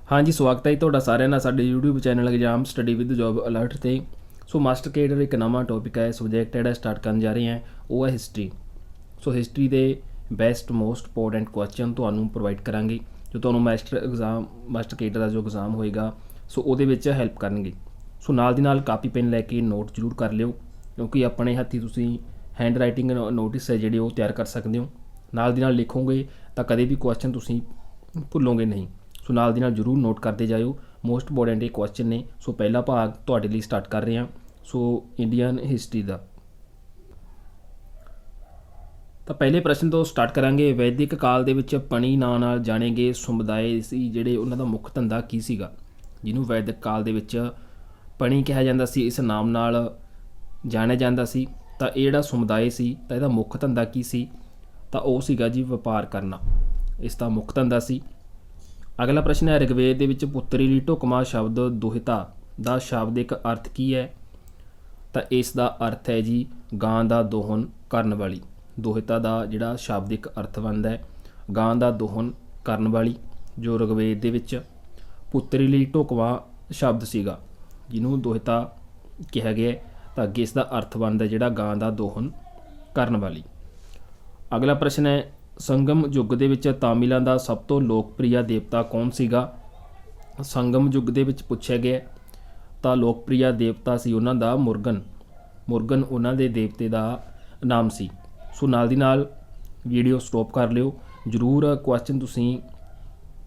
हाँ जी, स्वागत है जी ਤੁਹਾਡਾ ਸਾਰਿਆਂ ਦਾ ਸਾਡੇ YouTube channel exam study with job alert ਤੇ। ਸੋ ਮਾਸਟਰ ਕੇਡਰ ਇੱਕ ਨਵਾਂ ਟੌਪਿਕ ਹੈ, ਸਬਜੈਕਟ ਜਿਹੜਾ ਸਟਾਰਟ ਕਰਨ ਜਾ ਰਹੇ ਹਾਂ ਉਹ ਹੈ ਹਿਸਟਰੀ। ਸੋ ਹਿਸਟਰੀ ਦੇ ਬੈਸਟ ਮੋਸਟ ਇੰਪੋਰਟੈਂਟ ਕੁਐਸਚਨ ਤੁਹਾਨੂੰ ਪ੍ਰੋਵਾਈਡ ਕਰਾਂਗੇ ਜੋ ਤੁਹਾਨੂੰ ਮਾਸਟਰ ਕੇਡਰ ਦਾ ਜੋ ਐਗਜ਼ਾਮ ਹੋਏਗਾ ਸੋ ਉਹਦੇ ਵਿੱਚ ਹੈਲਪ ਕਰਨਗੇ। ਸੋ ਨਾਲ ਦੀ ਨਾਲ ਕਾਪੀ ਪੈਨ ਲੈ ਕੇ ਨੋਟ ਜ਼ਰੂਰ ਕਰ ਲਿਓ, ਕਿਉਂਕਿ ਆਪਣੇ ਹੱਥੀਂ ਤੁਸੀਂ ਹੈਂਡ ਰਾਈਟਿੰਗ ਨੋਟਿਸ ਹੈ ਜਿਹੜੇ ਉਹ ਤਿਆਰ ਕਰ ਸਕਦੇ ਹੋ। ਨਾਲ ਦੀ ਨਾਲ ਲਿਖੋਗੇ ਤਾਂ ਕਦੇ ਵੀ ਕੁਐਸਚਨ ਤੁਸੀਂ ਭੁੱਲੋਗੇ ਨਹੀਂ। ਸੋ ਨਾਲ ਦੀ ਨਾਲ ਜ਼ਰੂਰ ਨੋਟ ਕਰਦੇ ਜਾਇਓ, ਮੋਸਟ ਇੰਪੋਰਟੈਂਟ ਇਹ ਕੁਐਸਚਨ ਨੇ। ਸੋ ਪਹਿਲਾ ਭਾਗ ਤੁਹਾਡੇ ਲਈ ਸਟਾਰਟ ਕਰ ਰਹੇ ਹਾਂ। ਸੋ ਇੰਡੀਅਨ ਹਿਸਟਰੀ ਦਾ ਤਾਂ ਪਹਿਲੇ ਪ੍ਰਸ਼ਨ ਤੋਂ ਸਟਾਰਟ ਕਰਾਂਗੇ। ਵੈਦਿਕ ਕਾਲ ਦੇ ਵਿੱਚ ਪਣੀ ਨਾਂ ਨਾਲ ਜਾਣੇ ਗਏ ਸਮੁਦਾਇ ਸੀ ਜਿਹੜੇ ਉਹਨਾਂ ਦਾ ਮੁੱਖ ਧੰਦਾ ਕੀ ਸੀਗਾ, ਜਿਹਨੂੰ ਵੈਦਿਕ ਕਾਲ ਦੇ ਵਿੱਚ ਪਣੀ ਕਿਹਾ ਜਾਂਦਾ ਸੀ, ਇਸ ਨਾਮ ਨਾਲ ਜਾਣਿਆ ਜਾਂਦਾ ਸੀ। ਤਾਂ ਇਹ ਜਿਹੜਾ ਸਮੁਦਾਇ ਸੀ ਤਾਂ ਇਹਦਾ ਮੁੱਖ ਧੰਦਾ ਕੀ ਸੀ, ਤਾਂ ਉਹ ਸੀਗਾ ਜੀ ਵਪਾਰ ਕਰਨਾ, ਇਸ ਦਾ ਮੁੱਖ ਧੰਦਾ ਸੀ। ਅਗਲਾ ਪ੍ਰਸ਼ਨ ਹੈ, ਰਿਗਵੇਦ ਦੇ ਵਿੱਚ ਪੁੱਤਰੀ ਲਈ ਢੁਕਵਾਂ ਸ਼ਬਦ ਦੁਹਿਤਾ ਦਾ ਸ਼ਾਬਦਿਕ ਅਰਥ ਕੀ ਹੈ, ਤਾਂ ਇਸ ਦਾ ਅਰਥ ਹੈ ਜੀ ਗਾਂ ਦਾ ਦੋਹਨ ਕਰਨ ਵਾਲੀ। ਦੁਹਿਤਾ ਦਾ ਜਿਹੜਾ ਸ਼ਾਬਦਿਕ ਅਰਥ ਬਣਦਾ ਹੈ ਗਾਂ ਦਾ ਦੋਹਨ ਕਰਨ ਵਾਲੀ, ਜੋ ਰਿਗਵੇਦ ਦੇ ਵਿੱਚ ਪੁੱਤਰੀ ਲਈ ਢੁਕਵਾਂ ਸ਼ਬਦ ਸੀਗਾ ਜਿਹਨੂੰ ਦੁਹਿਤਾ ਕਿਹਾ ਗਿਆ, ਤਾਂ ਅੱਗੇ ਇਸ ਦਾ ਅਰਥ ਬਣਦਾ ਜਿਹੜਾ ਗਾਂ ਦਾ ਦੋਹਨ ਕਰਨ ਵਾਲੀ। ਅਗਲਾ ਪ੍ਰਸ਼ਨ ਹੈ, ਸੰਗਮ ਯੁੱਗ ਦੇ ਵਿੱਚ ਤਾਮਿਲਾਂ ਦਾ ਸਭ ਤੋਂ ਲੋਕਪ੍ਰਿਯ ਦੇਵਤਾ ਕੌਣ ਸੀਗਾ। ਸੰਗਮ ਯੁੱਗ ਦੇ ਵਿੱਚ ਪੁੱਛਿਆ ਗਿਆ ਤਾਂ ਲੋਕਪ੍ਰਿਯ ਦੇਵਤਾ ਸੀ ਉਹਨਾਂ ਦਾ ਮੁਰਗਨ ਉਹਨਾਂ ਦੇ ਦੇਵਤੇ ਦਾ ਨਾਮ ਸੀ। ਸੋ ਨਾਲ ਦੀ ਨਾਲ ਵੀਡੀਓ ਸਟਾਪ ਕਰ ਲਿਓ, ਜ਼ਰੂਰ ਕੁਐਸਚਨ ਤੁਸੀਂ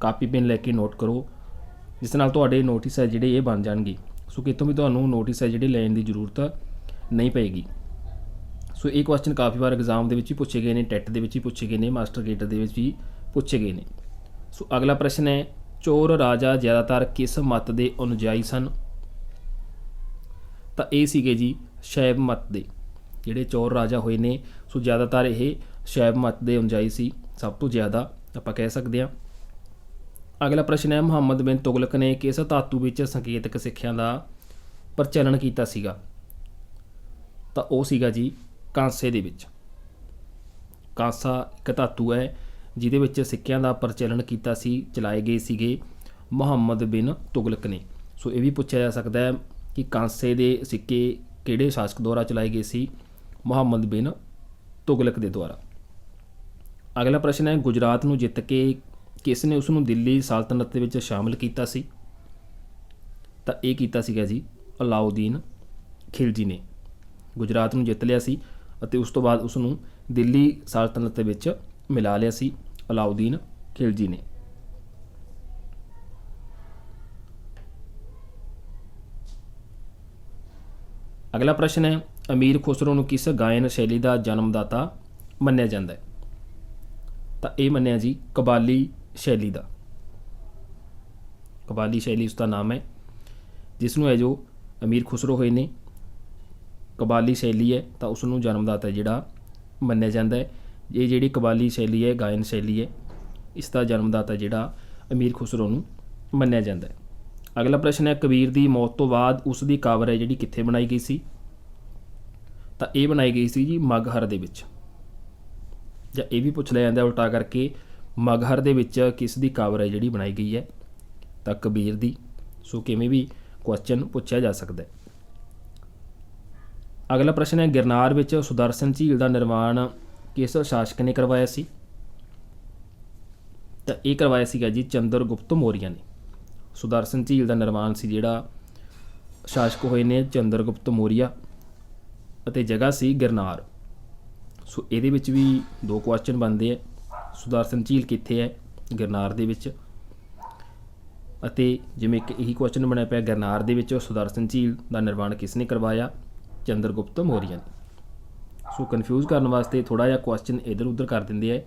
ਕਾਪੀ ਪੈਨ ਲੈ ਕੇ ਨੋਟ ਕਰੋ, ਜਿਸ ਨਾਲ ਤੁਹਾਡੇ ਨੋਟਿਸ ਹੈ ਜਿਹੜੇ ਇਹ ਬਣ ਜਾਣਗੇ। ਸੋ ਕਿਤੋਂ ਵੀ ਤੁਹਾਨੂੰ ਨੋਟਿਸ ਹੈ ਜਿਹੜੇ ਲੈਣ ਦੀ ਜ਼ਰੂਰਤ ਨਹੀਂ ਪਏਗੀ। ਸੋ ਇਹ ਕੁਐਸਚਨ ਕਾਫੀ ਵਾਰ ਐਗਜ਼ਾਮ ਦੇ ਵਿੱਚ ਵੀ ਪੁੱਛੇ ਗਏ ਨੇ, ਟੈਟ ਦੇ ਵਿੱਚ ਵੀ ਪੁੱਛੇ ਗਏ ਨੇ, ਮਾਸਟਰ ਕੇਡਰ ਦੇ ਵਿੱਚ ਵੀ ਪੁੱਛੇ ਗਏ ਨੇ। ਸੋ ਅਗਲਾ ਪ੍ਰਸ਼ਨ ਹੈ, ਚੋਰ ਰਾਜਾ ਜ਼ਿਆਦਾਤਰ ਕਿਸ ਮਤ ਦੇ ਅਨੁਯਾਈ ਸਨ, ਤਾਂ ਇਹ ਸੀਗੇ ਜੀ ਸ਼ੈਵ ਮਤ ਦੇ। ਜਿਹੜੇ ਚੋਰ ਰਾਜਾ ਹੋਏ ਨੇ ਸੋ ਜ਼ਿਆਦਾਤਰ ਇਹ ਸ਼ੈਵ ਮਤ ਦੇ ਅਨੁਯਾਈ ਸੀ, ਸਭ ਤੋਂ ਜ਼ਿਆਦਾ ਆਪਾਂ ਕਹਿ ਸਕਦੇ ਹਾਂ। ਅਗਲਾ ਪ੍ਰਸ਼ਨ ਹੈ, ਮੁਹੰਮਦ ਬਿਨ ਤੁਗਲਕ ਨੇ ਕਿਸ ਧਾਤੂ ਵਿੱਚ ਸੰਕੇਤਕ ਸਿੱਖਿਆ ਦਾ ਪ੍ਰਚਲਨ ਕੀਤਾ ਸੀਗਾ, ਤਾਂ ਉਹ ਸੀਗਾ ਜੀ ਕਾਂਸੇ ਦੇ ਵਿੱਚ। ਕਾਂਸਾ ਇੱਕ ਧਾਤੂ ਹੈ ਜਿਹਦੇ ਵਿੱਚ ਸਿੱਕਿਆਂ ਦਾ ਪ੍ਰਚਲਨ ਕੀਤਾ ਸੀ, ਚਲਾਏ ਗਏ ਸੀਗੇ ਮੁਹੰਮਦ ਬਿਨ ਤੁਗਲਕ ਨੇ। ਸੋ ਇਹ ਵੀ ਪੁੱਛਿਆ ਜਾ ਸਕਦਾ ਹੈ ਕਿ ਕਾਂਸੇ ਦੇ ਸਿੱਕੇ ਕਿਹੜੇ ਸ਼ਾਸਕ ਦੁਆਰਾ ਚਲਾਏ ਗਏ ਸੀ, ਮੁਹੰਮਦ ਬਿਨ ਤੁਗਲਕ ਦੇ ਦੁਆਰਾ। ਅਗਲਾ ਪ੍ਰਸ਼ਨ ਹੈ, ਗੁਜਰਾਤ ਨੂੰ ਜਿੱਤ ਕੇ ਕਿਸ ਨੇ ਉਸ ਨੂੰ ਦਿੱਲੀ ਸਲਤਨਤ ਦੇ ਵਿੱਚ ਸ਼ਾਮਲ ਕੀਤਾ ਸੀ, ਤਾਂ ਇਹ ਕੀਤਾ ਸੀਗਾ ਜੀ ਅਲਾਉਦੀਨ ਖਿਲਜੀ ਨੇ। ਗੁਜਰਾਤ ਨੂੰ ਜਿੱਤ ਲਿਆ ਸੀ ਅਤੇ ਉਸ ਤੋਂ ਬਾਅਦ ਉਸ ਨੂੰ ਦਿੱਲੀ ਸਲਤਨਤ ਦੇ ਵਿੱਚ ਮਿਲਾ ਲਿਆ ਸੀ ਅਲਾਉਦੀਨ ਖਿਲਜੀ ਨੇ। ਅਗਲਾ ਪ੍ਰਸ਼ਨ ਹੈ, ਅਮੀਰ ਖੁਸਰੋ ਨੂੰ ਕਿਸ ਗਾਇਨ ਸ਼ੈਲੀ ਦਾ ਜਨਮਦਾਤਾ ਮੰਨਿਆ ਜਾਂਦਾ ਹੈ, ਤਾਂ ਇਹ ਮੰਨਿਆ ਜੀ ਕਬਾਲੀ ਸ਼ੈਲੀ ਦਾ। ਕਬਾਲੀ ਸ਼ੈਲੀ ਉਸ ਦਾ ਨਾਮ ਹੈ ਜਿਸ ਨੂੰ ਹੈ ਜੋ ਅਮੀਰ ਖੁਸਰੋ ਹੋਏ ਨੇ, ਕਬਾਲੀ ਸ਼ੈਲੀ ਹੈ ਤਾਂ ਉਸ ਨੂੰ ਜਨਮਦਾਤਾ ਜਿਹੜਾ ਮੰਨਿਆ ਜਾਂਦਾ ਹੈ। ਇਹ ਜਿਹੜੀ ਕਬਾਲੀ ਸ਼ੈਲੀ ਹੈ ਗਾਇਨ ਸ਼ੈਲੀ ਹੈ, ਇਸ ਦਾ ਜਨਮਦਾਤਾ ਜਿਹੜਾ ਅਮੀਰ ਖੁਸਰੋ ਨੂੰ ਮੰਨਿਆ ਜਾਂਦਾ ਹੈ। ਅਗਲਾ ਪ੍ਰਸ਼ਨ ਹੈ, ਕਬੀਰ ਦੀ ਮੌਤ ਤੋਂ ਬਾਅਦ ਉਸ ਦੀ ਕਬਰ ਹੈ ਜਿਹੜੀ ਕਿੱਥੇ ਬਣਾਈ ਗਈ ਸੀ, ਤਾਂ ਇਹ ਬਣਾਈ ਗਈ ਸੀ ਜੀ ਮਗਹਰ ਦੇ ਵਿੱਚ। ਜਾਂ ਇਹ ਵੀ ਪੁੱਛ ਲਿਆ ਜਾਂਦਾ ਉਲਟਾ ਕਰਕੇ, ਮਗਹਰ ਦੇ ਵਿੱਚ ਕਿਸ ਦੀ ਕਬਰ ਹੈ ਜਿਹੜੀ ਬਣਾਈ ਗਈ ਹੈ, ਤਾਂ ਕਬੀਰ ਦੀ। ਸੋ ਕਿਵੇਂ ਵੀ ਕੁਐਸਚਨ ਪੁੱਛਿਆ ਜਾ ਸਕਦਾ ਹੈ। ਅਗਲਾ ਪ੍ਰਸ਼ਨ ਹੈ, ਗਿਰਨਾਰ ਵਿੱਚ ਸੁਦਰਸ਼ਨ ਝੀਲ ਦਾ ਨਿਰਮਾਣ ਕਿਸ ਸ਼ਾਸਕ ਨੇ ਕਰਵਾਇਆ ਸੀ, ਤਾਂ ਇਹ ਕਰਵਾਇਆ ਸੀਗਾ ਜੀ ਚੰਦਰਗੁਪਤ ਮੌਰੀਆ ਨੇ। ਸੁਦਰਸ਼ਨ ਝੀਲ ਦਾ ਨਿਰਮਾਣ ਸੀ ਜਿਹੜਾ ਸ਼ਾਸਕ ਹੋਏ ਨੇ ਚੰਦਰਗੁਪਤ ਮੌਰੀਆ, ਅਤੇ ਜਗ੍ਹਾ ਸੀ ਗਿਰਨਾਰ। ਸੋ ਇਹਦੇ ਵਿੱਚ ਵੀ ਦੋ ਕੁਐਸਚਨ ਬਣਦੇ ਆ, ਸੁਦਰਸ਼ਨ ਝੀਲ ਕਿੱਥੇ ਹੈ, ਗਿਰਨਾਰ ਦੇ ਵਿੱਚ। ਅਤੇ ਜਿਵੇਂ ਕਿ ਇਹੀ ਕੁਐਸਚਨ ਬਣਿਆ ਪਿਆ ਗਿਰਨਾਰ ਦੇ ਵਿੱਚ ਸੁਦਰਸ਼ਨ ਝੀਲ ਦਾ ਨਿਰਮਾਣ ਕਿਸ ਨੇ ਕਰਵਾਇਆ, ਚੰਦਰਗੁਪਤ ਮੌਰੀਆ ਨੇ। ਸੋ ਕਨਫਿਊਜ਼ ਕਰਨ ਵਾਸਤੇ ਥੋੜ੍ਹਾ ਜਿਹਾ ਕੁਐਸਚਨ ਇੱਧਰ ਉੱਧਰ ਕਰ ਦਿੰਦੇ ਆ।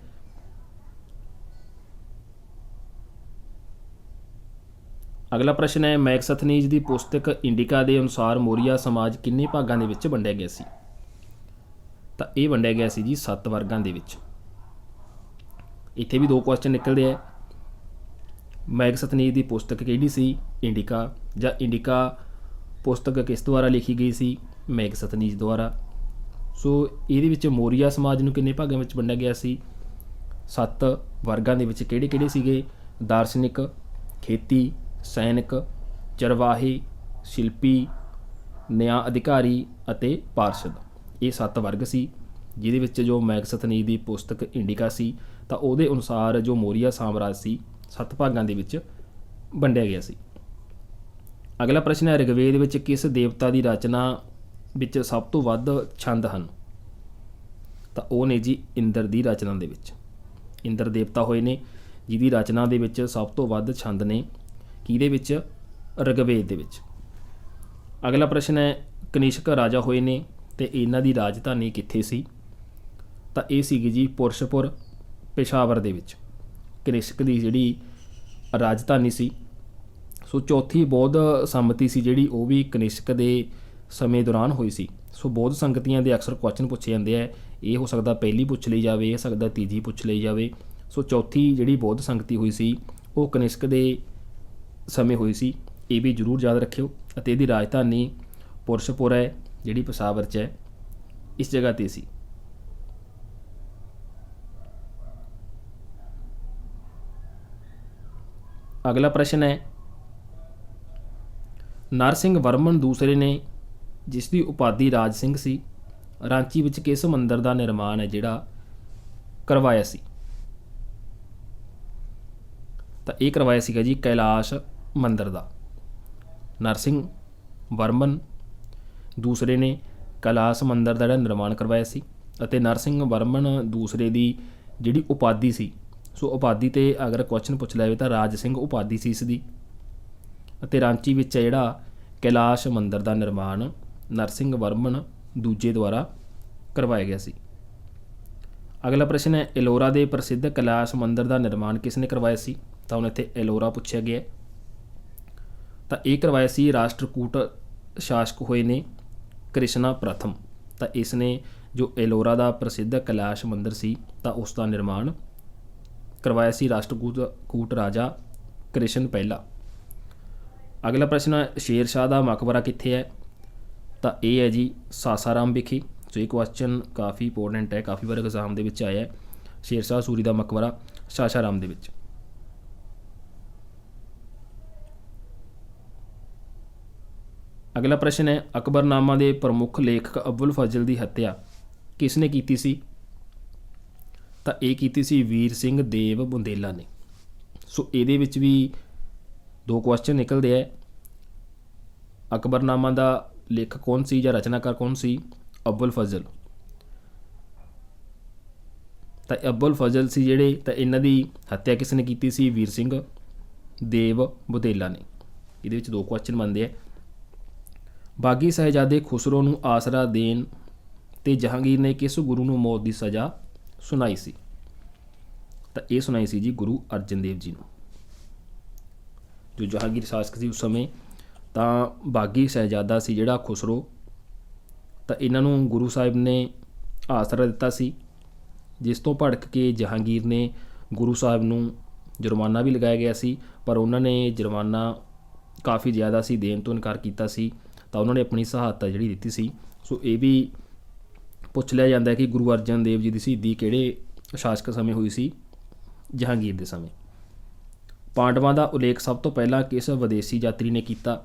ਅਗਲਾ ਪ੍ਰਸ਼ਨ ਹੈ, ਮੈਗਸਥਨੀਜ਼ ਦੀ ਪੁਸਤਕ ਇੰਡਿਕਾ ਦੇ ਅਨੁਸਾਰ ਮੌਰੀਆ ਸਮਾਜ ਕਿੰਨੇ ਭਾਗਾਂ ਦੇ ਵਿੱਚ ਵੰਡਿਆ ਗਿਆ ਸੀ, ਤਾਂ ਇਹ ਵੰਡਿਆ ਗਿਆ ਸੀ ਜੀ 7 ਵਰਗਾਂ ਦੇ ਵਿੱਚ। ਇੱਥੇ ਵੀ ਦੋ ਕੁਐਸਚਨ ਨਿਕਲਦੇ ਆ। ਮੈਗਸਥਨੀਜ਼ ਦੀ ਪੁਸਤਕ ਕਿਹੜੀ ਸੀ, ਇੰਡਿਕਾ, ਜਾਂ ਇੰਡਿਕਾ ਪੁਸਤਕ ਕਿਸ ਦੁਆਰਾ ਲਿਖੀ ਗਈ ਸੀ, ਮੈਗਸਥਨੀਜ਼ ਦੁਆਰਾ। ਸੋ ਇਹਦੇ ਵਿੱਚ ਮੌਰੀਆ ਸਮਾਜ ਨੂੰ ਕਿੰਨੇ ਭਾਗਾਂ ਵਿੱਚ ਵੰਡਿਆ ਗਿਆ ਸੀ, 7 ਵਰਗਾਂ ਦੇ ਵਿੱਚ। ਕਿਹੜੇ ਕਿਹੜੇ ਸੀਗੇ, ਦਾਰਸ਼ਨਿਕ, ਖੇਤੀ, ਸੈਨਿਕ, ਚਰਵਾਹੇ, ਸ਼ਿਲਪੀ, ਨਿਆਂ ਅਧਿਕਾਰੀ ਅਤੇ ਪਾਰਸ਼ਦ। ਇਹ 7 ਵਰਗ ਸੀ, ਜਿਹਦੇ ਵਿੱਚ ਜੋ ਮੈਗਸਥਨੀਜ਼ ਦੀ ਪੁਸਤਕ ਇੰਡੀਕਾ ਸੀ ਤਾਂ ਉਹਦੇ ਅਨੁਸਾਰ ਜੋ ਮੌਰੀਆ ਸਾਮਰਾਜ ਸੀ 7 ਭਾਗਾਂ ਦੇ ਵਿੱਚ ਵੰਡਿਆ ਗਿਆ ਸੀ। ਅਗਲਾ ਪ੍ਰਸ਼ਨ ਹੈ, ਰਿਗਵੇਦ ਵਿੱਚ ਕਿਸ ਦੇਵਤਾ ਦੀ ਰਚਨਾ ਵਿੱਚ ਸਭ ਤੋਂ ਵੱਧ ਛੰਦ ਹਨ? ਤਾਂ ਉਹ ਨੇ ਜੀ ਇੰਦਰ ਦੀ ਰਚਨਾ ਦੇ ਵਿੱਚ। ਇੰਦਰ ਦੇਵਤਾ ਹੋਏ ਨੇ ਜਿਹਦੀ ਰਚਨਾ ਦੇ ਵਿੱਚ ਸਭ ਤੋਂ ਵੱਧ ਛੰਦ ਨੇ, ਕਿਹਦੇ ਵਿੱਚ? ਰਿਗਵੇਦ ਦੇ ਵਿੱਚ। ਅਗਲਾ ਪ੍ਰਸ਼ਨ ਹੈ, ਕਨਿਸ਼ਕ ਰਾਜਾ ਹੋਏ ਨੇ ਅਤੇ ਇਹਨਾਂ ਦੀ ਰਾਜਧਾਨੀ ਕਿੱਥੇ ਸੀ? ਤਾਂ ਇਹ ਸੀਗੀ ਜੀ ਪੁਰਸ਼ਪੁਰ, ਪੇਸ਼ਾਵਰ ਦੇ ਵਿੱਚ ਕਨਿਸ਼ਕ ਦੀ ਜਿਹੜੀ ਰਾਜਧਾਨੀ ਸੀ। ਸੋ ਚੌਥੀ ਬੌਧ ਸੰਮਤੀ ਸੀ ਜਿਹੜੀ ਉਹ ਵੀ ਕਨਿਸ਼ਕ ਦੇ ਸਮੇਂ ਦੌਰਾਨ ਹੋਈ ਸੀ। ਸੋ ਬੌਧ ਸੰਗਤੀਆਂ ਦੇ ਅਕਸਰ ਕੁਐਸਚਨ ਪੁੱਛੇ ਜਾਂਦੇ ਆ, ਇਹ ਹੋ ਸਕਦਾ ਪਹਿਲੀ ਪੁੱਛ ਲਈ ਜਾਵੇ, ਇਹ ਸਕਦਾ ਤੀਜੀ ਪੁੱਛ ਲਈ ਜਾਵੇ। ਸੋ ਚੌਥੀ ਜਿਹੜੀ ਬੌਧ ਸੰਗਤੀ ਹੋਈ ਸੀ ਉਹ ਕਨਿਸ਼ਕ ਦੇ ਸਮੇਂ ਹੋਈ ਸੀ, ਇਹ ਵੀ ਜ਼ਰੂਰ ਯਾਦ ਰੱਖਿਓ। ਅਤੇ ਇਹਦੀ ਰਾਜਧਾਨੀ ਪੁਰਸ਼ਪੁਰ ਹੈ ਜਿਹੜੀ ਪੇਸ਼ਾਵਰ 'ਚ ਹੈ, ਇਸ ਜਗ੍ਹਾ 'ਤੇ ਸੀ। ਅਗਲਾ ਪ੍ਰਸ਼ਨ ਹੈ, ਨਰਸਿੰਘ ਵਰਮਨ ਦੂਸਰੇ ਨੇ, ਜਿਸ ਦੀ ਉਪਾਧੀ ਰਾਜ ਸਿੰਘ ਸੀ, ਰਾਂਚੀ ਵਿੱਚ ਕਿਸ ਮੰਦਰ ਦਾ ਨਿਰਮਾਣ ਹੈ ਜਿਹੜਾ ਕਰਵਾਇਆ ਸੀ? ਤਾਂ ਇਹ ਕਰਵਾਇਆ ਸੀਗਾ ਜੀ ਕੈਲਾਸ਼ ਮੰਦਰ ਦਾ। ਨਰਸਿੰਘ ਵਰਮਨ ਦੂਸਰੇ ਨੇ ਕੈਲਾਸ਼ ਮੰਦਰ ਦਾ ਜਿਹੜਾ ਨਿਰਮਾਣ ਕਰਵਾਇਆ ਸੀ। ਅਤੇ ਨਰਸਿੰਘ ਵਰਮਨ ਦੂਸਰੇ ਦੀ ਜਿਹੜੀ ਉਪਾਧੀ ਸੀ, ਸੋ ਉਪਾਧੀ 'ਤੇ ਅਗਰ ਕੁਐਸਚਨ ਪੁੱਛ ਲਿਆ ਜਾਵੇ ਤਾਂ ਰਾਜ ਸਿੰਘ ਉਪਾਧੀ ਸੀ ਇਸ ਦੀ। ਅਤੇ ਰਾਂਚੀ ਵਿੱਚ ਹੈ ਜਿਹੜਾ ਕੈਲਾਸ਼ ਮੰਦਰ ਦਾ ਨਿਰਮਾਣ ਨਰਸਿੰਘ ਵਰਮਨ ਦੂਜੇ ਦੁਆਰਾ ਕਰਵਾਇਆ ਗਿਆ ਸੀ। ਅਗਲਾ ਪ੍ਰਸ਼ਨ ਹੈ, ਐਲੋਰਾ ਦੇ ਪ੍ਰਸਿੱਧ ਕੈਲਾਸ਼ ਮੰਦਰ ਦਾ ਨਿਰਮਾਣ ਕਿਸ ਨੇ ਕਰਵਾਇਆ ਸੀ? ਤਾਂ ਹੁਣ ਇੱਥੇ ਐਲੋਰਾ ਪੁੱਛਿਆ ਗਿਆ। ਤਾਂ ਇਹ ਕਰਵਾਇਆ ਸੀ ਰਾਸ਼ਟਰਕੂਟ ਸ਼ਾਸਕ ਹੋਏ ਨੇ ਕ੍ਰਿਸ਼ਨਾ ਪ੍ਰਥਮ। ਤਾਂ ਇਸ ਨੇ ਜੋ ਐਲੋਰਾ ਦਾ ਪ੍ਰਸਿੱਧ ਕੈਲਾਸ਼ ਮੰਦਰ ਸੀ ਤਾਂ ਉਸ ਦਾ ਨਿਰਮਾਣ ਕਰਵਾਇਆ ਸੀ ਰਾਸ਼ਟਰਕੂਟ ਰਾਜਾ ਕ੍ਰਿਸ਼ਨ ਪਹਿਲਾ। ਅਗਲਾ ਪ੍ਰਸ਼ਨ ਹੈ, ਸ਼ੇਰ ਸ਼ਾਹ ਦਾ ਮਕਬਰਾ ਕਿੱਥੇ ਹੈ? ਤਾਂ ਇਹ ਹੈ ਜੀ ਸਾਸਾਰਾਮ ਵਿਖੇ। ਸੋ ਇਹ ਕੁਐਸਚਨ ਕਾਫੀ ਇੰਪੋਰਟੈਂਟ ਹੈ, ਕਾਫੀ ਵਾਰ ਐਗਜ਼ਾਮ ਦੇ ਵਿੱਚ ਆਇਆ ਹੈ। ਸ਼ੇਰ ਸ਼ਾਹ ਸੂਰੀ ਦਾ ਮਕਬਰਾ ਸਾਸਾਰਾਮ ਦੇ ਵਿੱਚ। ਅਗਲਾ ਪ੍ਰਸ਼ਨ ਹੈ, ਅਕਬਰਨਾਮਾ ਦੇ ਪ੍ਰਮੁੱਖ ਲੇਖਕ ਅਬੁਲ ਫਜ਼ਲ ਦੀ ਹੱਤਿਆ ਕਿਸ ਨੇ ਕੀਤੀ ਸੀ? ਤਾਂ ਇਹ ਕੀਤੀ ਸੀ ਵੀਰ ਸਿੰਘ ਦੇਵ ਬੁੰਦੇਲਾ ਨੇ। ਸੋ ਇਹਦੇ ਵਿੱਚ ਵੀ 2 ਕੁਐਸਚਨ ਨਿਕਲਦੇ ਹੈ। ਅਕਬਰਨਾਮਾ ਦਾ ਲੇਖਕ ਕੌਣ ਸੀ ਜਾਂ ਰਚਨਾਕਾਰ ਕੌਣ ਸੀ? ਅਬੁਲ ਫਜ਼ਲ। ਤਾਂ ਅਬੁਲ ਫਜ਼ਲ ਸੀ ਜਿਹੜੇ, ਤਾਂ ਇਹਨਾਂ ਦੀ ਹੱਤਿਆ ਕਿਸ ਨੇ ਕੀਤੀ ਸੀ? ਵੀਰ ਸਿੰਘ ਦੇਵ ਬੁੰਦੇਲਾ ਨੇ। ਇਹਦੇ ਵਿੱਚ 2 ਕੁਐਸਚਨ ਬਣਦੇ ਹੈ। ਬਾਗੀ ਸਾਹਿਬਜ਼ਾਦੇ ਖੁਸਰੋ ਨੂੰ ਆਸਰਾ ਦੇਣ ਤੇ ਜਹਾਂਗੀਰ ਨੇ ਕਿਸ ਗੁਰੂ ਨੂੰ ਮੌਤ ਦੀ ਸਜ਼ਾ ਸੁਣਾਈ ਸੀ? ਤਾਂ ਇਹ ਸੁਣਾਈ ਸੀ ਜੀ ਗੁਰੂ ਅਰਜਨ ਦੇਵ ਜੀ ਨੂੰ। ਜੋ ਜਹਾਂਗੀਰ ਸ਼ਾਸਕ ਸੀ ਉਸ ਸਮੇਂ, ਤਾਂ ਬਾਗੀ ਸਾਹਿਬਜ਼ਾਦਾ ਸੀ ਜਿਹੜਾ ਖੁਸਰੋ, ਤਾਂ ਇਹਨਾਂ ਨੂੰ ਗੁਰੂ ਸਾਹਿਬ ਨੇ ਆਸਰਾ ਦਿੱਤਾ ਸੀ, ਜਿਸ ਤੋਂ ਭੜਕ ਕੇ ਜਹਾਂਗੀਰ ਨੇ ਗੁਰੂ ਸਾਹਿਬ ਨੂੰ ਜੁਰਮਾਨਾ ਵੀ ਲਗਾਇਆ ਗਿਆ ਸੀ, ਪਰ ਉਹਨਾਂ ਨੇ ਜੁਰਮਾਨਾ ਕਾਫੀ ਜ਼ਿਆਦਾ ਸੀ, ਦੇਣ ਤੋਂ ਇਨਕਾਰ ਕੀਤਾ ਸੀ। ਤਾਂ ਉਹਨਾਂ ਨੇ ਆਪਣੀ ਸਹਾਇਤਾ ਜਿਹੜੀ ਦਿੱਤੀ ਸੀ। ਸੋ ਇਹ ਵੀ ਪੁੱਛ ਲਿਆ ਜਾਂਦਾ ਹੈ ਕਿ ਗੁਰੂ ਅਰਜਨ ਦੇਵ ਜੀ ਦੀ ਸ਼ਹੀਦੀ ਕਿਹੜੇ ਸ਼ਾਸਕ ਸਮੇਂ ਹੋਈ ਸੀ? ਜਹਾਂਗੀਰ ਦੇ ਸਮੇਂ। ਪਾਂਡਵਾਂ ਦਾ ਉਲੇਖ ਸਭ ਤੋਂ ਪਹਿਲਾਂ ਕਿਸ ਵਿਦੇਸ਼ੀ ਯਾਤਰੀ ਨੇ ਕੀਤਾ?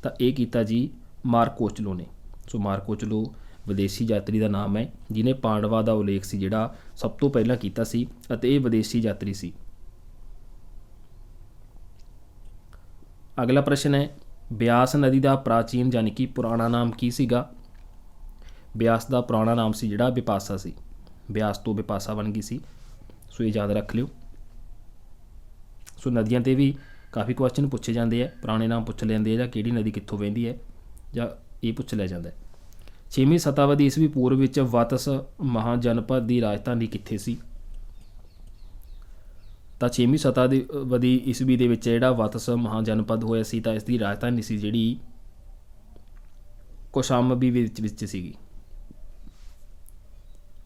ਤਾਂ ਇਹ ਕੀਤਾ ਜੀ ਮਾਰਕੋਚਲੋ ਨੇ। ਸੋ ਮਾਰਕੋਚਲੋ ਵਿਦੇਸ਼ੀ ਯਾਤਰੀ ਦਾ ਨਾਮ ਹੈ ਜਿਹਨੇ ਪਾਂਡਵਾਂ ਦਾ ਉਲੇਖ ਸੀ ਜਿਹੜਾ ਸਭ ਤੋਂ ਪਹਿਲਾਂ ਕੀਤਾ ਸੀ, ਅਤੇ ਇਹ ਵਿਦੇਸ਼ੀ ਯਾਤਰੀ ਸੀ। ਅਗਲਾ ਪ੍ਰਸ਼ਨ ਹੈ, ਬਿਆਸ ਨਦੀ ਦਾ ਪ੍ਰਾਚੀਨ ਯਾਨੀ ਕਿ ਪੁਰਾਣਾ ਨਾਮ ਕੀ ਸੀਗਾ? ਬਿਆਸ ਦਾ ਪੁਰਾਣਾ ਨਾਮ ਸੀ ਜਿਹੜਾ ਬਿਪਾਸਾ ਸੀ। ਬਿਆਸ ਤੋਂ ਬਿਪਾਸਾ ਬਣ ਗਈ ਸੀ। ਸੋ ਇਹ ਯਾਦ ਰੱਖ ਲਿਓ। ਸੋ ਨਦੀਆਂ 'ਤੇ ਵੀ ਕਾਫੀ ਕੁਐਸਚਨ ਪੁੱਛੇ ਜਾਂਦੇ ਹੈ, ਪੁਰਾਣੇ ਨਾਮ ਪੁੱਛ ਲੈਂਦੇ ਆ ਜਾਂ ਕਿਹੜੀ ਨਦੀ ਕਿੱਥੋਂ ਵਹਿੰਦੀ ਹੈ, ਜਾਂ ਇਹ ਪੁੱਛ ਲਿਆ ਜਾਂਦਾ ਹੈ। 6ਵੀਂ ਸ਼ਤਾਬਦੀ ਈਸਵੀ ਪੂਰਵ ਵਿੱਚ ਵਤਸ ਮਹਾਜਨਪਦ ਦੀ ਰਾਜਧਾਨੀ ਕਿੱਥੇ ਸੀ? ਤਾਂ 6ਵੀਂ ਸ਼ਤਾਬਦੀ ਈਸਵੀ ਦੇ ਵਿੱਚ ਜਿਹੜਾ ਵਤਸ ਮਹਾਜਨਪਦ ਹੋਇਆ ਸੀ ਤਾਂ ਇਸ ਦੀ ਰਾਜਧਾਨੀ ਸੀ ਜਿਹੜੀ ਕੋਸ਼ਾਂਬੀ ਵਿੱਚ ਸੀਗੀ।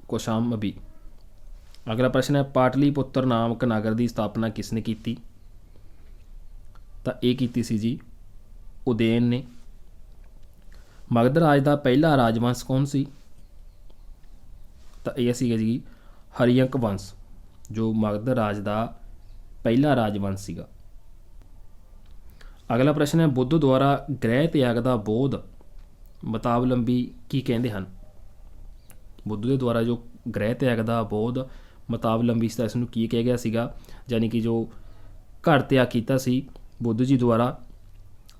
ਕੋਸ਼ਾਂਬੀ। ਅਗਲਾ ਪ੍ਰਸ਼ਨ ਹੈ, ਪਾਟਲੀਪੁੱਤਰ ਨਾਮਕ ਨਗਰ ਦੀ ਸਥਾਪਨਾ ਕਿਸ ਨੇ ਕੀਤੀ? ਤਾਂ ਇਹ ਕੀਤੀ ਸੀ ਜੀ ਉਦੈਨ ਨੇ। ਮਗਧ ਰਾਜ ਦਾ ਪਹਿਲਾ ਰਾਜਵੰਸ਼ ਕੌਣ ਸੀ? ਤਾਂ ਇਹ ਸੀਗਾ ਜੀ ਹਰੀਅੰਕ ਵੰਸ਼। ਜੋ ਮਗਧ ਰਾਜ ਦਾ ਪਹਿਲਾ ਰਾਜਵੰਸ਼ ਸੀਗਾ। ਅਗਲਾ ਪ੍ਰਸ਼ਨ ਹੈ, ਬੁੱਧ ਦੁਆਰਾ ਗ੍ਰਹਿ ਤਿਆਗ ਦਾ ਬੋਧ ਮਤਾਵਲੰਬੀ ਕੀ ਕਹਿੰਦੇ ਹਨ? ਬੁੱਧ ਦੇ ਦੁਆਰਾ ਜੋ ਗ੍ਰਹਿ ਤਿਆਗ ਦਾ ਬੋਧ ਮਤਾਵਲੰਬੀ ਸੀ ਤਾਂ ਇਸ ਨੂੰ ਕੀ ਕਿਹਾ ਗਿਆ ਸੀਗਾ? ਯਾਨੀ ਕਿ ਜੋ ਘਰ ਤਿਆਗ ਕੀਤਾ ਸੀ ਬੁੱਧ ਜੀ ਦੁਆਰਾ,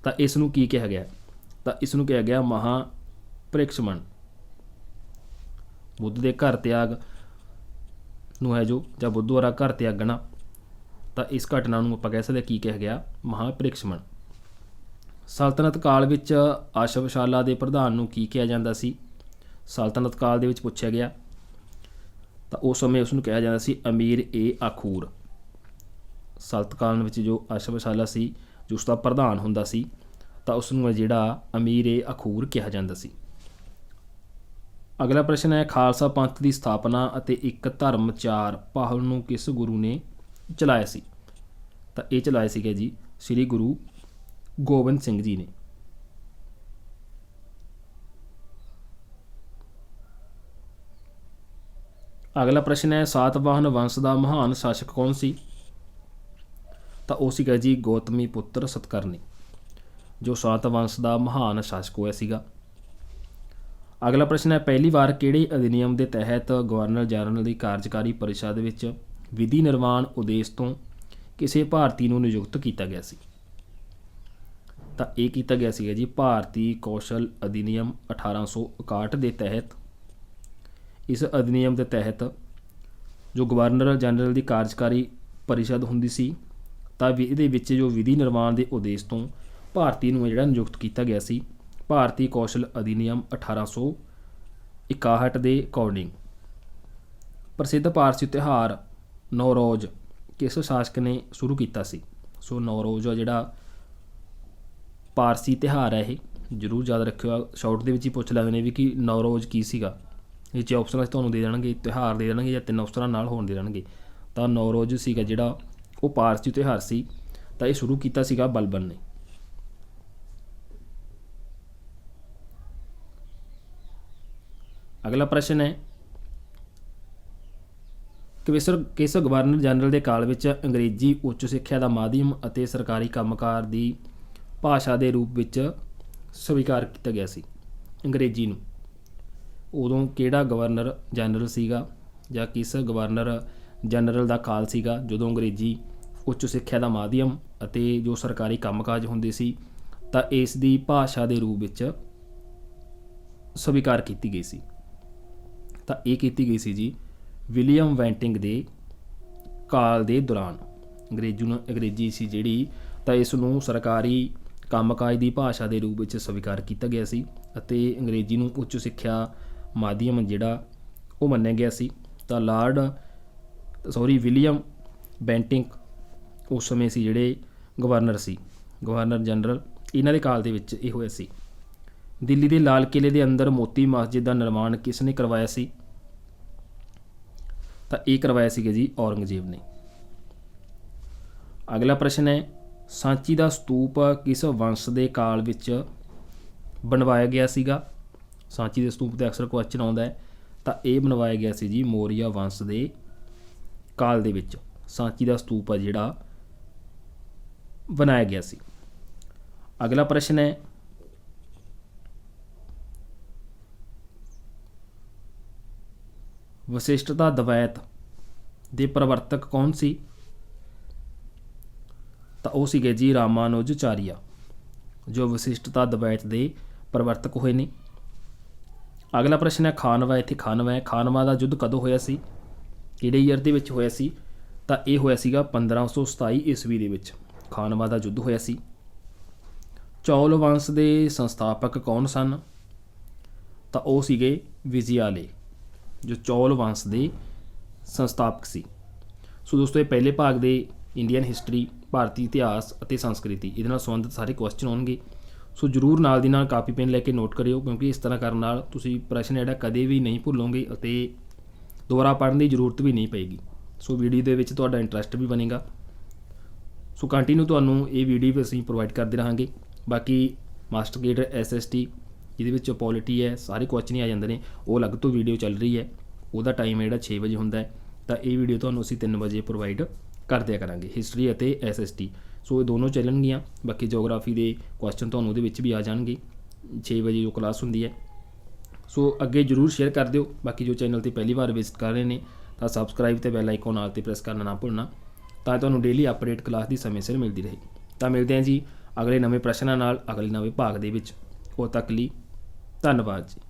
ਤਾਂ ਇਸ ਨੂੰ ਕੀ ਕਿਹਾ ਗਿਆ? ਤਾਂ ਇਸ ਨੂੰ ਕਿਹਾ ਗਿਆ ਮਹਾਪਰਿਕਸ਼ਮਣ। ਬੁੱਧ ਦੇ ਘਰ ਤਿਆਗ ਨੂੰ ਹੈ ਜੋ, ਜਾਂ ਬੁੱਧ ਦੁਆਰਾ ਘਰ ਤਿਆਗਣਾ, ਤਾਂ ਇਸ ਘਟਨਾ ਨੂੰ ਆਪਾਂ ਕਹਿ ਸਕਦੇ ਕੀ ਕਿਹਾ ਗਿਆ? ਮਹਾਪਰਿਕਸ਼ਮਣ। ਸਲਤਨਤ ਕਾਲ ਵਿੱਚ ਆਸ਼ਵਸ਼ਾਲਾ ਦੇ ਪ੍ਰਧਾਨ ਨੂੰ ਕੀ ਕਿਹਾ ਜਾਂਦਾ ਸੀ? ਸਲਤਨਤ ਕਾਲ ਦੇ ਵਿੱਚ ਪੁੱਛਿਆ ਗਿਆ, ਤਾਂ ਉਸ ਸਮੇਂ ਉਸ ਨੂੰ ਕਿਹਾ ਜਾਂਦਾ ਸੀ ਅਮੀਰ ਏ ਆਖੂਰ। ਸਲਤਨਤ ਕਾਲ ਵਿੱਚ ਜੋ ਆਸ਼ਵਸ਼ਾਲਾ ਸੀ, ਜੋ ਉਸ ਦਾ ਪ੍ਰਧਾਨ ਹੁੰਦਾ ਸੀ, ਤਾਂ ਉਸ ਨੂੰ ਜਿਹੜਾ ਅਮੀਰ ਏ ਆਖੂਰ ਕਿਹਾ ਜਾਂਦਾ ਸੀ। ਅਗਲਾ ਪ੍ਰਸ਼ਨ ਹੈ, ਖਾਲਸਾ ਪੰਥ ਦੀ ਸਥਾਪਨਾ ਅਤੇ ਇੱਕ ਧਰਮਚਾਰ ਪਹਿਲ ਨੂੰ ਕਿਸ ਗੁਰੂ ਨੇ ਚਲਾਇਆ ਸੀ? ਤਾਂ ਇਹ ਚਲਾਇਆ ਸੀਗਾ ਜੀ ਸ੍ਰੀ ਗੁਰੂ ਗੋਬਿੰਦ ਸਿੰਘ ਜੀ ਨੇ। ਅਗਲਾ ਪ੍ਰਸ਼ਨ ਹੈ, ਸਾਤਵਾਹਨ ਵੰਸ਼ ਦਾ ਮਹਾਨ ਸ਼ਾਸਕ ਕੌਣ ਸੀ? ਤਾਂ ਉਹ ਸੀਗਾ ਜੀ ਗੌਤਮੀ ਪੁੱਤਰ ਸਤਕਰਨੀ, ਜੋ ਸਾਤਵੰਸ਼ ਦਾ ਮਹਾਨ ਸ਼ਾਸਕ ਹੋਇਆ ਸੀਗਾ। ਅਗਲਾ ਪ੍ਰਸ਼ਨ ਹੈ, ਪਹਿਲੀ ਵਾਰ ਕਿਹੜੇ ਅਧਿਨਿਯਮ ਦੇ ਤਹਿਤ ਗਵਰਨਰ ਜਨਰਲ ਦੀ ਕਾਰਜਕਾਰੀ ਪਰਿਸ਼ਦ ਵਿੱਚ ਵਿਧੀ ਨਿਰਮਾਣ ਉਦੇਸ਼ ਤੋਂ ਕਿਸੇ ਭਾਰਤੀ ਨੂੰ ਨਿਯੁਕਤ ਕੀਤਾ ਗਿਆ ਸੀ? ਤਾਂ ਇਹ ਕੀਤਾ ਗਿਆ ਸੀਗਾ ਜੀ ਭਾਰਤੀ ਕੌਸ਼ਲ ਅਧਿਨਿਯਮ 1861 ਦੇ ਤਹਿਤ। ਇਸ ਅਧਿਨਿਯਮ ਦੇ ਤਹਿਤ ਜੋ ਗਵਰਨਰ ਜਨਰਲ ਦੀ ਕਾਰਜਕਾਰੀ ਪਰਿਸ਼ਦ ਹੁੰਦੀ ਸੀ, ਤਾਂ ਇਹਦੇ ਵਿੱਚ ਜੋ ਵਿਧੀ ਨਿਰਮਾਣ ਦੇ ਉਦੇਸ਼ ਤੋਂ ਭਾਰਤੀ ਨੂੰ ਜਿਹੜਾ ਨਿਯੁਕਤ ਕੀਤਾ ਗਿਆ ਸੀ, ਭਾਰਤੀ ਕੌਸ਼ਲ ਅਧਿਨਿਯਮ 1861 ਦੇ ਅਕੋਰਡਿੰਗ। ਪ੍ਰਸਿੱਧ ਪਾਰਸੀ ਤਿਉਹਾਰ ਨੌਰੋਜ਼ ਕਿਸ ਸ਼ਾਸਕ ਨੇ ਸ਼ੁਰੂ ਕੀਤਾ ਸੀ? ਸੋ ਨੌਰੋਜ਼ ਜਿਹੜਾ ਪਾਰਸੀ ਤਿਉਹਾਰ ਹੈ, ਇਹ ਜ਼ਰੂਰ ਯਾਦ ਰੱਖਿਓ, ਸ਼ਾਰਟ ਦੇ ਵਿੱਚ ਹੀ ਪੁੱਛ ਲੈਂਦੇ ਨੇ ਵੀ ਕਿ ਨੌਰੋਜ਼ ਕੀ ਸੀਗਾ। ਇਹ 'ਚ ਆਪਸ਼ਨ ਤੁਹਾਨੂੰ ਦੇ ਦੇਣਗੇ, ਤਿਉਹਾਰ ਦੇ ਦੇਣਗੇ ਜਾਂ 3 ਅਫਸਰਾਂ ਨਾਲ ਹੋਣ ਦੇ ਦੇਣਗੇ। ਤਾਂ ਨੌਰੋਜ਼ ਸੀਗਾ ਜਿਹੜਾ ਉਹ ਪਾਰਸੀ ਤਿਉਹਾਰ ਸੀ, ਤਾਂ ਇਹ ਸ਼ੁਰੂ ਕੀਤਾ ਸੀਗਾ ਬਲਬਨ ਨੇ। ਅਗਲਾ ਪ੍ਰਸ਼ਨ ਹੈ, ਕਿਸ ਗਵਰਨਰ ਜਨਰਲ ਦੇ ਕਾਲ ਵਿੱਚ ਅੰਗਰੇਜ਼ੀ ਉੱਚ ਸਿੱਖਿਆ ਦਾ ਮਾਧਿਅਮ ਅਤੇ ਸਰਕਾਰੀ ਕੰਮਕਾਰ ਦੀ ਭਾਸ਼ਾ ਦੇ ਰੂਪ ਵਿੱਚ ਸਵੀਕਾਰ ਕੀਤਾ ਗਿਆ ਸੀ? ਅੰਗਰੇਜ਼ੀ ਨੂੰ ਉਦੋਂ ਕਿਹੜਾ ਗਵਰਨਰ ਜਨਰਲ ਸੀਗਾ, ਜਾਂ ਕਿਸ ਗਵਰਨਰ ਜਨਰਲ ਦਾ ਕਾਲ ਸੀਗਾ ਜਦੋਂ ਅੰਗਰੇਜ਼ੀ ਉੱਚ ਸਿੱਖਿਆ ਦਾ ਮਾਧਿਅਮ ਅਤੇ ਜੋ ਸਰਕਾਰੀ ਕੰਮਕਾਜ ਹੁੰਦੇ ਸੀ, ਤਾਂ ਇਸ ਦੀ ਭਾਸ਼ਾ ਦੇ ਰੂਪ ਵਿੱਚ ਸਵੀਕਾਰ ਕੀਤੀ ਗਈ ਸੀ? ਤਾਂ ਇਹ ਕੀਤੀ ਗਈ ਸੀ ਜੀ ਵਿਲੀਅਮ ਵੈਂਟਿੰਗ ਦੇ ਕਾਲ ਦੇ ਦੌਰਾਨ। ਅੰਗਰੇਜ਼ੀ ਸੀ ਜਿਹੜੀ, ਤਾਂ ਇਸ ਨੂੰ ਸਰਕਾਰੀ ਕੰਮਕਾਜ ਦੀ ਭਾਸ਼ਾ ਦੇ ਰੂਪ ਵਿੱਚ ਸਵੀਕਾਰ ਕੀਤਾ ਗਿਆ ਸੀ ਅਤੇ ਅੰਗਰੇਜ਼ੀ ਨੂੰ ਉੱਚ ਸਿੱਖਿਆ ਮਾਧਿਅਮ ਜਿਹੜਾ ਉਹ ਮੰਨਿਆ ਗਿਆ ਸੀ। ਤਾਂ ਵਿਲੀਅਮ ਬੈਂਟਿੰਗ ਉਸ ਸਮੇਂ ਸੀ ਜਿਹੜੇ ਗਵਰਨਰ ਸੀ, ਗਵਰਨਰ ਜਨਰਲ, ਇਹਨਾਂ ਦੇ ਕਾਲ ਦੇ ਵਿੱਚ ਇਹ ਹੋਇਆ ਸੀ। ਦਿੱਲੀ ਦੇ ਲਾਲ ਕਿਲ੍ਹੇ ਦੇ ਅੰਦਰ ਮੋਤੀ ਮਸਜਿਦ ਦਾ ਨਿਰਮਾਣ ਕਿਸ ਨੇ ਕਰਵਾਇਆ ਸੀ? ਤਾਂ ਇਹ ਕਰਵਾਇਆ ਸੀਗਾ ਜੀ ਔਰੰਗਜ਼ੇਬ ਨੇ। ਅਗਲਾ ਪ੍ਰਸ਼ਨ ਹੈ, ਸਾਂਚੀ ਦਾ ਸਤੂਪ ਕਿਸ ਵੰਸ਼ ਦੇ ਕਾਲ ਵਿੱਚ ਬਣਵਾਇਆ ਗਿਆ ਸੀਗਾ? ਸਾਂਚੀ ਦੇ ਸਤੂਪ 'ਤੇ ਅਕਸਰ ਕੁਐਸਚਨ ਆਉਂਦਾ ਹੈ, ਤਾਂ ਇਹ ਬਣਵਾਇਆ ਗਿਆ ਸੀ ਜੀ ਮੌਰੀਆ ਵੰਸ਼ ਦੇ ਕਾਲ ਦੇ ਵਿੱਚ। ਸਾਂਚੀ ਦਾ ਸਤੂਪ ਆ ਜਿਹੜਾ ਬਣਾਇਆ ਗਿਆ ਸੀ। ਅਗਲਾ ਪ੍ਰਸ਼ਨ ਹੈ, ਵਸ਼ਿਸ਼ਟਤਾ ਦਵੈਤ ਦੇ ਪ੍ਰਵਰਤਕ ਕੌਣ ਸੀ? ਤਾਂ ਉਹ ਸੀਗੇ ਜੀ ਰਾਮਾਨੁਜਾਚਾਰੀਆ, ਜੋ ਵਸ਼ਿਸ਼ਟਤਾ ਦਵੈਤ ਦੇ ਪ੍ਰਵਰਤਕ ਹੋਏ ਨੇ। ਅਗਲਾ ਪ੍ਰਸ਼ਨ ਹੈ, ਖਾਨਵਾ। ਇੱਥੇ ਖਾਨਵਾ ਦਾ ਯੁੱਧ ਕਦੋਂ ਹੋਇਆ ਸੀ? ਕਿਹੜੇ ਈਅਰ ਦੇ ਵਿੱਚ ਹੋਇਆ ਸੀ? ਤਾਂ ਇਹ ਹੋਇਆ ਸੀਗਾ 1527 ਈਸਵੀ ਦੇ ਵਿੱਚ ਖਾਨਵਾ ਦਾ ਯੁੱਧ ਹੋਇਆ ਸੀ। ਚੌਲ ਵੰਸ਼ ਦੇ ਸੰਸਥਾਪਕ ਕੌਣ ਸਨ? ਤਾਂ ਉਹ ਸੀਗੇ ਵਿਜਯਾਲੇ, ਜੋ ਚੌਲ ਵੰਸ਼ ਦੇ ਸੰਸਥਾਪਕ ਸੀ। ਸੋ ਦੋਸਤੋ, ਇਹ ਪਹਿਲੇ ਭਾਗ ਦੇ ਇੰਡੀਅਨ ਹਿਸਟਰੀ, ਭਾਰਤੀ ਇਤਿਹਾਸ ਅਤੇ ਸੰਸਕ੍ਰਿਤੀ, ਇਹਦੇ ਨਾਲ ਸੰਬੰਧਿਤ ਸਾਰੇ ਕੁਐਸਚਨ ਆਉਣਗੇ। ਸੋ ਜ਼ਰੂਰ ਨਾਲ ਦੀ ਨਾਲ ਕਾਪੀ ਪੈਨ ਲੈ ਕੇ ਨੋਟ ਕਰਿਓ, ਕਿਉਂਕਿ ਇਸ ਤਰ੍ਹਾਂ ਕਰਨ ਨਾਲ ਤੁਸੀਂ ਪ੍ਰਸ਼ਨ ਜਿਹੜਾ ਕਦੇ ਵੀ ਨਹੀਂ ਭੁੱਲੋਗੇ ਅਤੇ ਦੁਬਾਰਾ ਪੜ੍ਹਨ ਦੀ ਜ਼ਰੂਰਤ ਵੀ ਨਹੀਂ ਪਏਗੀ। ਸੋ ਵੀਡੀਓ ਦੇ ਵਿੱਚ ਤੁਹਾਡਾ ਇੰਟਰਸਟ ਵੀ ਬਣੇਗਾ। ਸੋ ਕੰਟੀਨਿਊ ਤੁਹਾਨੂੰ ਇਹ ਵੀਡੀਓ ਅਸੀਂ ਪ੍ਰੋਵਾਈਡ ਕਰਦੇ ਰਹਾਂਗੇ। ਬਾਕੀ ਮਾਸਟਰ ਕੇਡਰ SST ਜਿਹਦੇ ਵਿੱਚ ਪੋਲਿਟੀ ਹੈ, ਸਾਰੇ ਕੁਐਸਚਨ ਹੀ ਆ ਜਾਂਦੇ ਨੇ, ਉਹ ਅਲੱਗ ਤੋਂ ਵੀਡੀਓ ਚੱਲ ਰਹੀ ਹੈ। ਉਹਦਾ ਟਾਈਮ ਜਿਹੜਾ 6 ਵਜੇ ਹੁੰਦਾ ਹੈ, ਤਾਂ ਇਹ ਵੀਡੀਓ ਤੁਹਾਨੂੰ ਅਸੀਂ 3 ਵਜੇ ਪ੍ਰੋਵਾਈਡ ਕਰ ਦਿਆ ਕਰਾਂਗੇ, ਹਿਸਟਰੀ ਅਤੇ SST। ਸੋ ਇਹ ਦੋਨੋਂ ਚੱਲਣਗੀਆਂ। ਬਾਕੀ ਜੋਗਰਾਫੀ ਦੇ ਕੁਐਸਚਨ ਤੁਹਾਨੂੰ ਉਹਦੇ ਵਿੱਚ ਵੀ ਆ ਜਾਣਗੇ, 6 ਵਜੇ ਜੋ ਕਲਾਸ ਹੁੰਦੀ ਹੈ। ਸੋ ਅੱਗੇ ਜ਼ਰੂਰ ਸ਼ੇਅਰ ਕਰ ਦਿਓ। ਬਾਕੀ ਜੋ ਚੈਨਲ 'ਤੇ ਪਹਿਲੀ ਵਾਰ ਵਿਜ਼ਿਟ ਕਰ ਰਹੇ ਨੇ ਤਾਂ ਸਬਸਕ੍ਰਾਈਬ ਅਤੇ ਬੈਲ ਆਈਕਨ ਨਾਲ 'ਤੇ ਪ੍ਰੈਸ ਕਰਨਾ ਨਾ ਭੁੱਲਣਾ, ਤਾਂ ਤੁਹਾਨੂੰ ਡੇਲੀ ਅਪਡੇਟ ਕਲਾਸ ਦੀ ਸਮੇਂ ਸਿਰ ਮਿਲਦੀ ਰਹੇ। ਤਾਂ ਮਿਲਦੇ ਹਾਂ ਜੀ ਅਗਲੇ ਨਵੇਂ ਪ੍ਰਸ਼ਨਾਂ ਨਾਲ ਅਗਲੇ ਨਵੇਂ ਭਾਗ ਦੇ ਵਿੱਚ। ਉਦੋਂ ਤੱਕ ਲਈ ਧੰਨਵਾਦ ਜੀ।